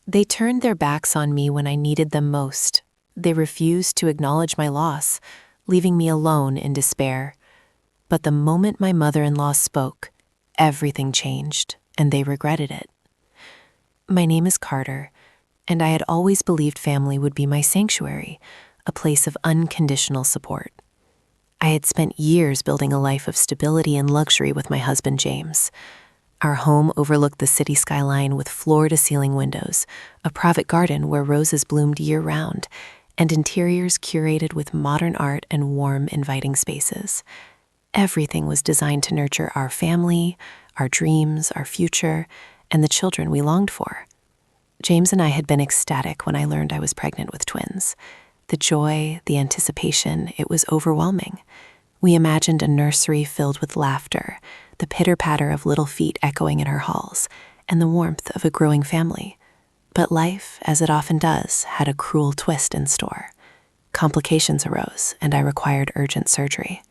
They turned their backs on me when I needed them most. They refused to acknowledge my loss, leaving me alone in despair. But the moment my mother-in-law spoke, everything changed, and they regretted it. My name is Carter, and I had always believed family would be my sanctuary, a place of unconditional support. I had spent years building a life of stability and luxury with my husband, James. Our home overlooked the city skyline with floor-to-ceiling windows, a private garden where roses bloomed year-round, and interiors curated with modern art and warm, inviting spaces. Everything was designed to nurture our family, our dreams, our future, and the children we longed for. James and I had been ecstatic when I learned I was pregnant with twins. The joy, the anticipation, it was overwhelming. We imagined a nursery filled with laughter, the pitter-patter of little feet echoing in our halls, and the warmth of a growing family. But life, as it often does, had a cruel twist in store. Complications arose, and I required urgent surgery.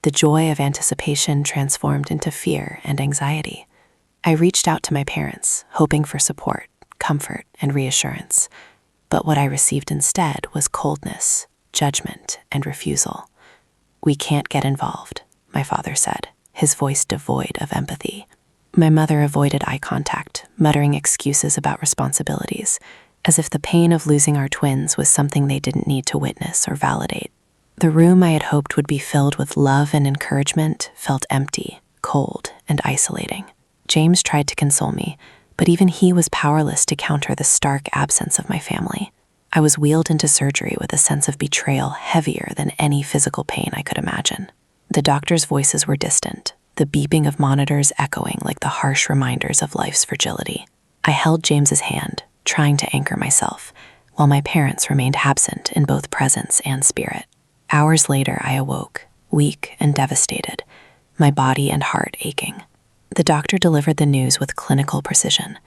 The joy of anticipation transformed into fear and anxiety. I reached out to my parents, hoping for support, comfort, and reassurance. But what I received instead was coldness, judgment, and refusal. "We can't get involved," my father said, his voice devoid of empathy. My mother avoided eye contact, muttering excuses about responsibilities, as if the pain of losing our twins was something they didn't need to witness or validate. The room I had hoped would be filled with love and encouragement felt empty, cold, and isolating. James tried to console me, but even he was powerless to counter the stark absence of my family. I was wheeled into surgery with a sense of betrayal heavier than any physical pain I could imagine. The doctors' voices were distant, the beeping of monitors echoing like the harsh reminders of life's fragility. I held James's hand, trying to anchor myself, while my parents remained absent in both presence and spirit. Hours later, I awoke, weak and devastated, my body and heart aching. The doctor delivered the news with clinical precision.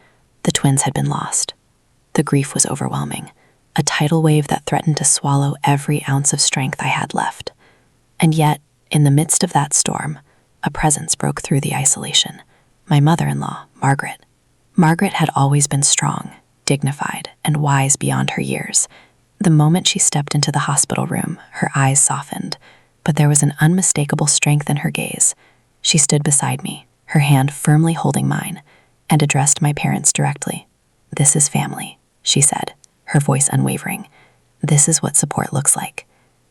The twins had been lost. The grief was overwhelming, a tidal wave that threatened to swallow every ounce of strength I had left. And yet, in the midst of that storm, a presence broke through the isolation. My mother-in-law, Margaret. Margaret had always been strong, dignified, and wise beyond her years. The moment she stepped into the hospital room, her eyes softened, but there was an unmistakable strength in her gaze. She stood beside me, her hand firmly holding mine, and addressed my parents directly. "This is family," she said, her voice unwavering. "This is what support looks like.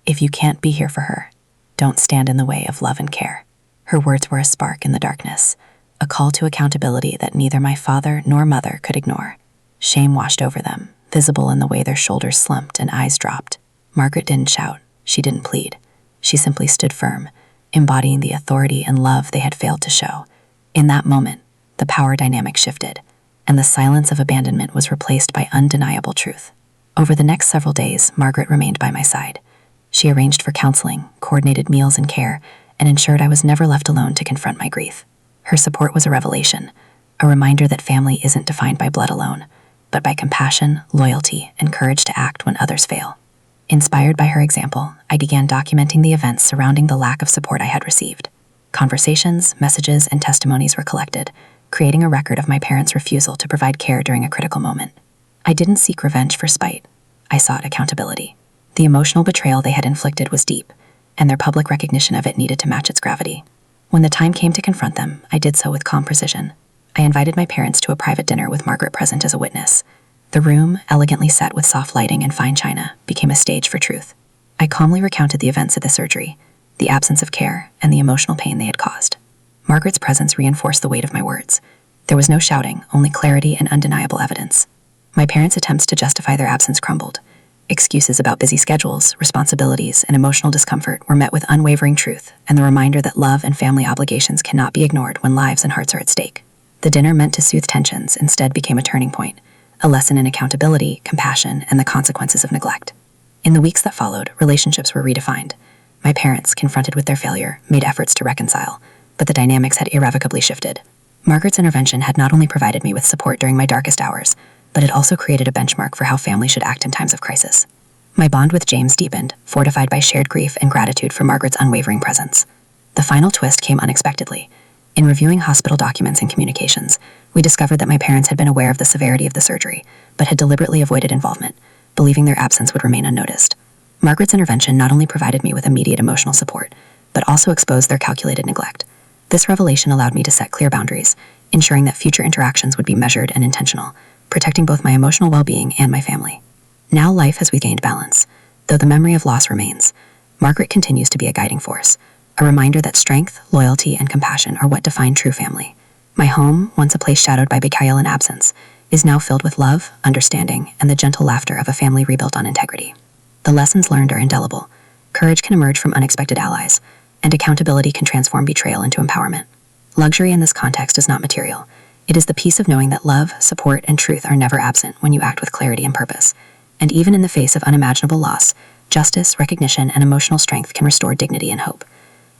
If you can't be here for her, don't stand in the way of love and care." Her words were a spark in the darkness, a call to accountability that neither my father nor mother could ignore. Shame washed over them, visible in the way their shoulders slumped and eyes dropped. Margaret didn't shout. She didn't plead. She simply stood firm, embodying the authority and love they had failed to show. In that moment, the power dynamic shifted, and the silence of abandonment was replaced by undeniable truth. Over the next several days, Margaret remained by my side. She arranged for counseling, coordinated meals and care, and ensured I was never left alone to confront my grief. Her support was a revelation, a reminder that family isn't defined by blood alone, but by compassion, loyalty, and courage to act when others fail. Inspired by her example, I began documenting the events surrounding the lack of support I had received. Conversations, messages, and testimonies were collected, creating a record of my parents' refusal to provide care during a critical moment. I didn't seek revenge for spite. I sought accountability. The emotional betrayal they had inflicted was deep, and their public recognition of it needed to match its gravity. When the time came to confront them, I did so with calm precision. I invited my parents to a private dinner with Margaret present as a witness. The room, elegantly set with soft lighting and fine china, became a stage for truth. I calmly recounted the events of the surgery, the absence of care, and the emotional pain they had caused. Margaret's presence reinforced the weight of my words. There was no shouting, only clarity and undeniable evidence. My parents' attempts to justify their absence crumbled. Excuses about busy schedules, responsibilities, and emotional discomfort were met with unwavering truth and the reminder that love and family obligations cannot be ignored when lives and hearts are at stake. The dinner meant to soothe tensions instead became a turning point, a lesson in accountability, compassion, and the consequences of neglect. In the weeks that followed, relationships were redefined. My parents, confronted with their failure, made efforts to reconcile, but the dynamics had irrevocably shifted. Margaret's intervention had not only provided me with support during my darkest hours, but it also created a benchmark for how family should act in times of crisis. My bond with James deepened, fortified by shared grief and gratitude for Margaret's unwavering presence. The final twist came unexpectedly. In reviewing hospital documents and communications, we We discovered that my parents had been aware of the severity of the surgery, but had deliberately avoided involvement, believing their absence would remain unnoticed. Margaret's intervention not only provided me with immediate emotional support, but also exposed their calculated neglect. This revelation allowed me to set clear boundaries, ensuring that future interactions would be measured and intentional, protecting both my emotional well-being and my family. Now life has regained balance. Though the memory of loss remains, Margaret continues to be a guiding force, a reminder that strength, loyalty, and compassion are what define true family. My home, once a place shadowed by betrayal and absence, is now filled with love, understanding, and the gentle laughter of a family rebuilt on integrity. The lessons learned are indelible. Courage can emerge from unexpected allies, and accountability can transform betrayal into empowerment. Luxury in this context is not material. It is the peace of knowing that love, support, and truth are never absent when you act with clarity and purpose. And even in the face of unimaginable loss, justice, recognition, and emotional strength can restore dignity and hope.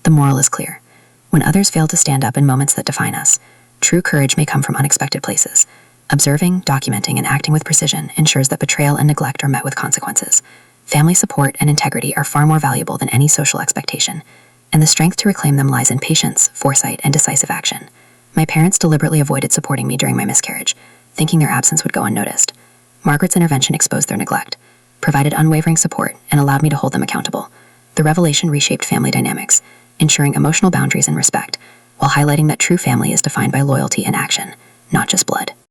The moral is clear. When others fail to stand up in moments that define us, true courage may come from unexpected places. Observing, documenting, and acting with precision ensures that betrayal and neglect are met with consequences. Family support and integrity are far more valuable than any social expectation, and the strength to reclaim them lies in patience, foresight, and decisive action. My parents deliberately avoided supporting me during my miscarriage, thinking their absence would go unnoticed. Margaret's intervention exposed their neglect, provided unwavering support, and allowed me to hold them accountable. The revelation reshaped family dynamics, ensuring emotional boundaries and respect, while highlighting that true family is defined by loyalty and action, not just blood.